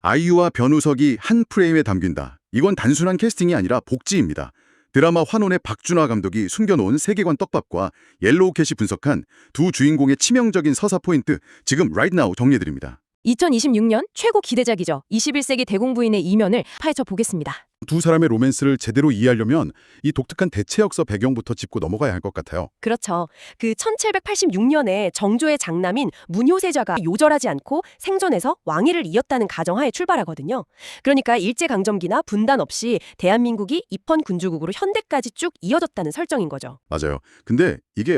아이유와 변우석이 한 프레임에 담긴다. 이건 단순한 캐스팅이 아니라 복지입니다. 드라마 환혼의 박준화 감독이 숨겨놓은 세계관 떡밥과 옐로우 캣이 분석한 두 주인공의 치명적인 서사 포인트, 지금 right now 정리해드립니다. 2026년 최고 기대작이죠. 21세기 대공부인의 이면을 파헤쳐 보겠습니다. 두 사람의 로맨스를 제대로 이해하려면 이 독특한 대체 역사 배경부터 짚고 넘어가야 할 것 같아요. 그렇죠. 그 1786년에 정조의 장남인 문효세자가 요절하지 않고 생존해서 왕위를 이었다는 가정하에 출발하거든요. 그러니까 일제강점기나 분단 없이 대한민국이 입헌 군주국으로 현대까지 쭉 이어졌다는 설정인 거죠. 맞아요. 근데 이게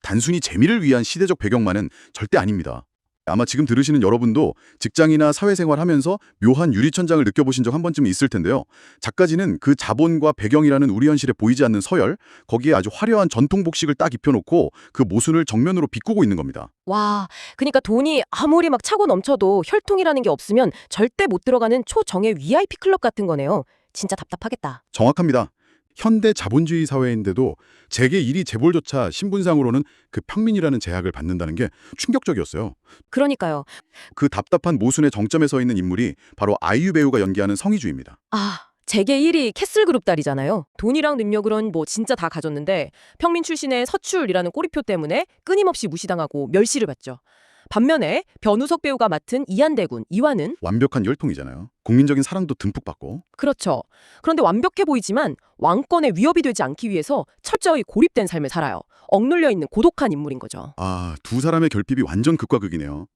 단순히 재미를 위한 시대적 배경만은 절대 아닙니다. 아마 지금 들으시는 여러분도 직장이나 사회생활 하면서 묘한 유리천장을 느껴보신 적 한 번쯤은 있을 텐데요. 작가진은 그 자본과 배경이라는 우리 현실에 보이지 않는 서열, 거기에 아주 화려한 전통 복식을 딱 입혀놓고 그 모순을 정면으로 비꾸고 있는 겁니다. 와, 그러니까 돈이 아무리 막 차고 넘쳐도 혈통이라는 게 없으면 절대 못 들어가는 초정예 VIP 클럽 같은 거네요. 진짜 답답하겠다. 정확합니다. 현대 자본주의 사회인데도 재계 1위 재벌조차 신분상으로는 그 평민이라는 제약을 받는다는 게 충격적이었어요. 그러니까요. 그 답답한 모순의 정점에 서 있는 인물이 바로 아이유 배우가 연기하는 성희주입니다. 재계 1위 캐슬그룹 딸이잖아요. 돈이랑 능력으론 뭐 진짜 다 가졌는데 평민 출신의 서출이라는 꼬리표 때문에 끊임없이 무시당하고 멸시를 받죠. 반면에 변우석 배우가 맡은 이한대군, 이완은 완벽한 열통이잖아요. 국민적인 사랑도 듬뿍 받고. 그렇죠. 그런데 완벽해 보이지만 왕권에 위협이 되지 않기 위해서 철저히 고립된 삶을 살아요. 억눌려 있는 고독한 인물인 거죠. 두 사람의 결핍이 완전 극과 극이네요.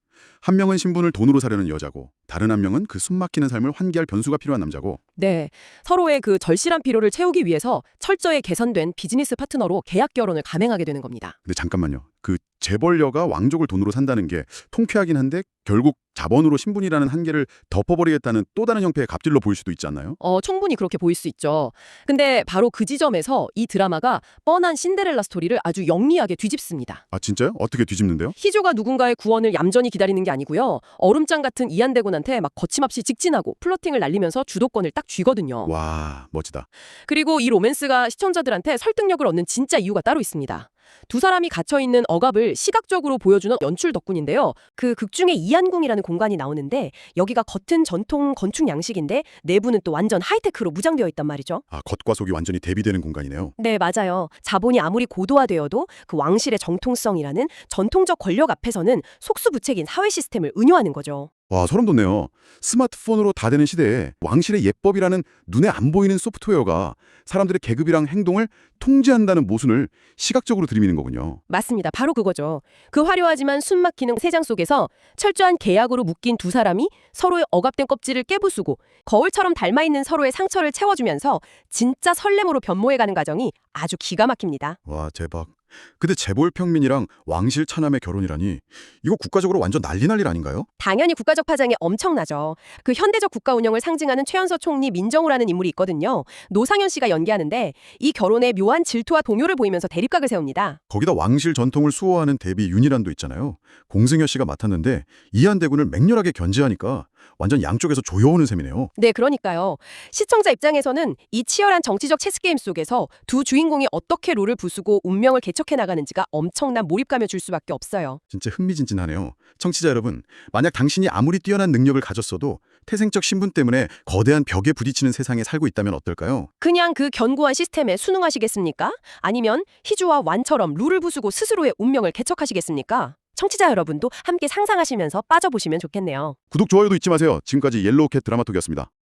한 명은 신분을 돈으로 사려는 여자고, 다른 한 명은 그 숨막히는 삶을 환기할 변수가 필요한 남자고. 네, 서로의 그 절실한 필요를 채우기 위해서 철저히 개선된 비즈니스 파트너로 계약 결혼을 감행하게 되는 겁니다. 근데 잠깐만요. 그 재벌녀가 왕족을 돈으로 산다는 게 통쾌하긴 한데 결국 자본으로 신분이라는 한계를 덮어버리겠다는 또 다른 형태의 갑질로 보일 수도 있지 않나요? 충분히 그렇게 보일 수 있죠. 근데 바로 그 지점에서 이 드라마가 뻔한 신데렐라 스토리를 아주 영리하게 뒤집습니다. 진짜요? 어떻게 뒤집는데요? 희조가 누군가의 구원을 얌전히 기다리는 게 아니고요. 얼음장 같은 이한대군한테 막 거침없이 직진하고 플러팅을 날리면서 주도권을 딱 쥐거든요. 와, 멋지다. 그리고 이 로맨스가 시청자들한테 설득력을 얻는 진짜 이유가 따로 있습니다. 두 사람이 갇혀있는 억압을 시각적으로 보여주는 연출 덕분인데요. 그 극 중에 이한궁이라는 공간이 나오는데 여기가 겉은 전통 건축 양식인데 내부는 또 완전 하이테크로 무장되어 있단 말이죠. 겉과 속이 완전히 대비되는 공간이네요. 네, 맞아요. 자본이 아무리 고도화되어도 그 왕실의 정통성이라는 전통적 권력 앞에서는 속수무책인 사회 시스템을 은유하는 거죠. 와, 소름 돋네요. 스마트폰으로 다 되는 시대에 왕실의 예법이라는 눈에 안 보이는 소프트웨어가 사람들의 계급이랑 행동을 통제한다는 모순을 시각적으로 들이미는 거군요. 맞습니다. 바로 그거죠. 그 화려하지만 숨막히는 세상 속에서 철저한 계약으로 묶인 두 사람이 서로의 억압된 껍질을 깨부수고 거울처럼 닮아있는 서로의 상처를 채워주면서 진짜 설렘으로 변모해가는 과정이 아주 기가 막힙니다. 와, 대박. 근데 재벌 평민이랑 왕실 차남의 결혼이라니 이거 국가적으로 완전 난리 아닌가요? 당연히 국가적 파장이 엄청나죠. 그 현대적 국가 운영을 상징하는 최연소 총리 민정우라는 인물이 있거든요. 노상현 씨가 연기하는데 이 결혼에 묘한 질투와 동요를 보이면서 대립각을 세웁니다. 거기다 왕실 전통을 수호하는 대비 윤희란도 있잖아요. 공승여 씨가 맡았는데 이한대군을 맹렬하게 견제하니까 완전 양쪽에서 조여오는 셈이네요. 네, 그러니까요. 시청자 입장에서는 이 치열한 정치적 체스게임 속에서 두 주인공이 어떻게 롤을 부수고 운명을 개척해 나가는지가 엄청난 몰입감을 줄 수밖에 없어요. 진짜 흥미진진하네요. 청취자 여러분, 만약 당신이 아무리 뛰어난 능력을 가졌어도 태생적 신분 때문에 거대한 벽에 부딪히는 세상에 살고 있다면 어떨까요? 그냥 그 견고한 시스템에 순응하시겠습니까? 아니면 희주와 완처럼 룰을 부수고 스스로의 운명을 개척하시겠습니까? 청취자 여러분도 함께 상상하시면서 빠져보시면 좋겠네요. 구독, 좋아요도 잊지 마세요. 지금까지 옐로우캣 드라마톡이었습니다.